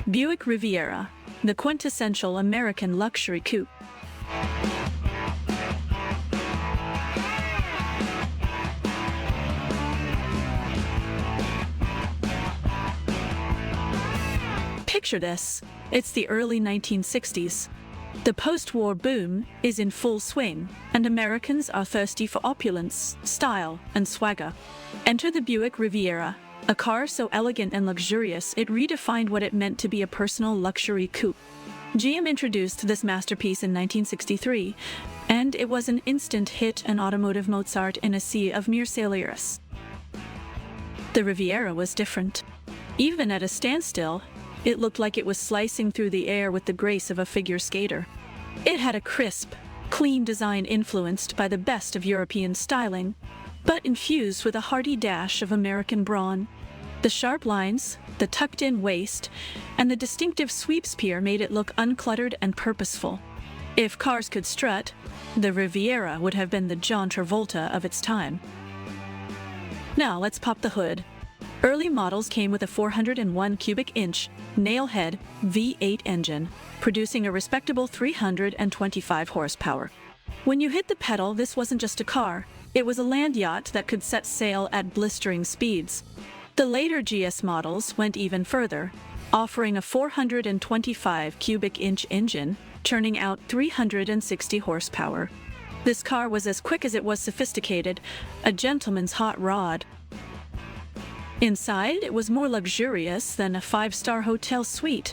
Buick Riviera, the quintessential American luxury coupe. Picture this. It's the early 1960s. The post-war boom is in full swing, and Americans are thirsty for opulence, style, and swagger. Enter the Buick Riviera, a car so elegant and luxurious it redefined what it meant to be a personal luxury coupe. GM introduced this masterpiece in 1963, and it was an instant hit, an automotive Mozart in a sea of mere Salieris. The Riviera was different. Even at a standstill, it looked like it was slicing through the air with the grace of a figure skater. It had a crisp, clean design influenced by the best of European styling, but infused with a hearty dash of American brawn. The sharp lines, the tucked-in waist, and the distinctive sweepspear made it look uncluttered and purposeful. If cars could strut, the Riviera would have been the John Travolta of its time. Now let's pop the hood. Early models came with a 401 cubic inch, nail-head V8 engine, producing a respectable 325 horsepower. When you hit the pedal, this wasn't just a car, it was a landyacht that could set sail at blistering speeds. The later GS models went even further, offering a 425 cubic inch engine, churning out 360 horsepower. This car was as quick as it was sophisticated, a gentleman's hot rod. Inside, it was more luxurious than a five-star hotel suite.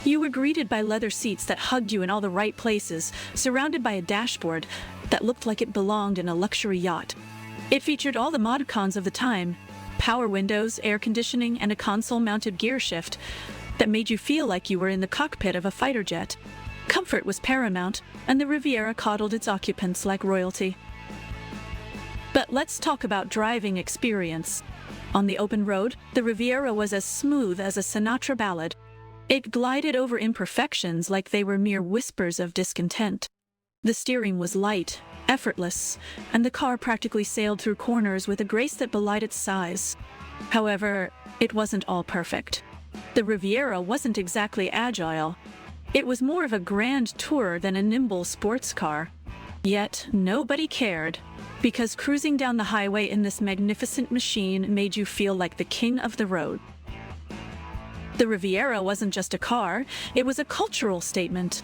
You were greeted by leather seats that hugged you in all the right places, surrounded by a dashboard that looked like it belonged in a luxury yacht. It featured all the modcons of the time: power windows, air conditioning, and a console-mounted gear shift that made you feel like you were in the cockpit of a fighter jet. Comfort was paramount, and the Riviera coddled its occupants like royalty. But let's talk about driving experience. On the open road, the Riviera was as smooth as a Sinatraballad. It glided over imperfections like they were mere whispers of discontent. The steering was light, effortless, and the car practically sailed through corners with a grace that belied its size. However, it wasn't all perfect. The Riviera wasn't exactly agile. It was more of a grandtourer than a nimble sports car. Yet, nobody cared, because cruising down the highway in this magnificent machine made you feel like the king of the road. The Riviera wasn't just a car, it was a cultural statement.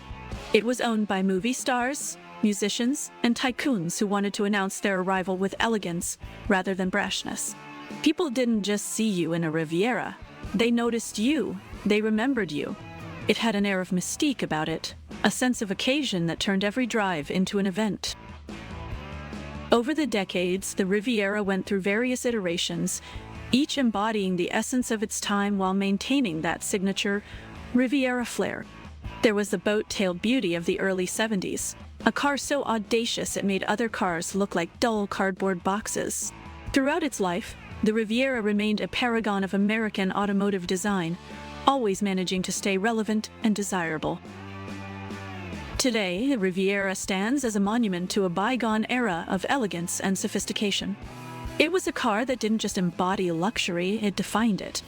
It was owned by movie stars, musicians, and tycoons who wanted to announce their arrival with elegance rather than brashness. People didn't just see you in a Riviera. They noticed you. They remembered you. It had an air of mystique about it, a sense of occasion that turned every drive into an event. Over the decades, the Riviera went through various iterations, each embodying the essence of its time while maintaining that signature Riviera flair. There was the boat-tailed beauty of the early 70s, a car so audacious it made other cars look like dull cardboard boxes. Throughout its life, the Riviera remained a paragon of American automotive design, always managing to stay relevant and desirable. Today, the Riviera stands as a monument to a bygone era of elegance and sophistication. It was a car that didn't just embody luxury, it defined it.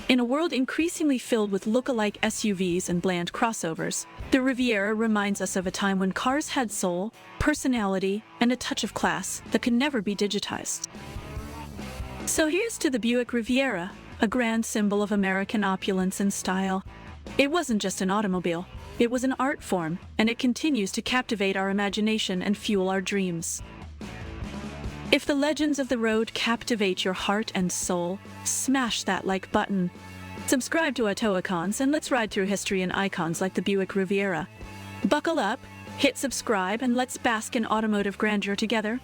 In a world increasingly filled with look-alike SUVs and bland crossovers, the Riviera reminds us of a time when cars had soul, personality, and a touch of class that could never be digitized. So here's to the Buick Riviera, a grand symbol of American opulence and style. It wasn't just an automobile. It was an art form, and it continues to captivate our imagination and fuel our dreams. If the legends of the road captivate your heart and soul, smash that like button. Subscribe to Autoicons and let's ride through history and icons like the Buick Riviera. Buckle up, hit subscribe, and let's bask in automotive grandeur together.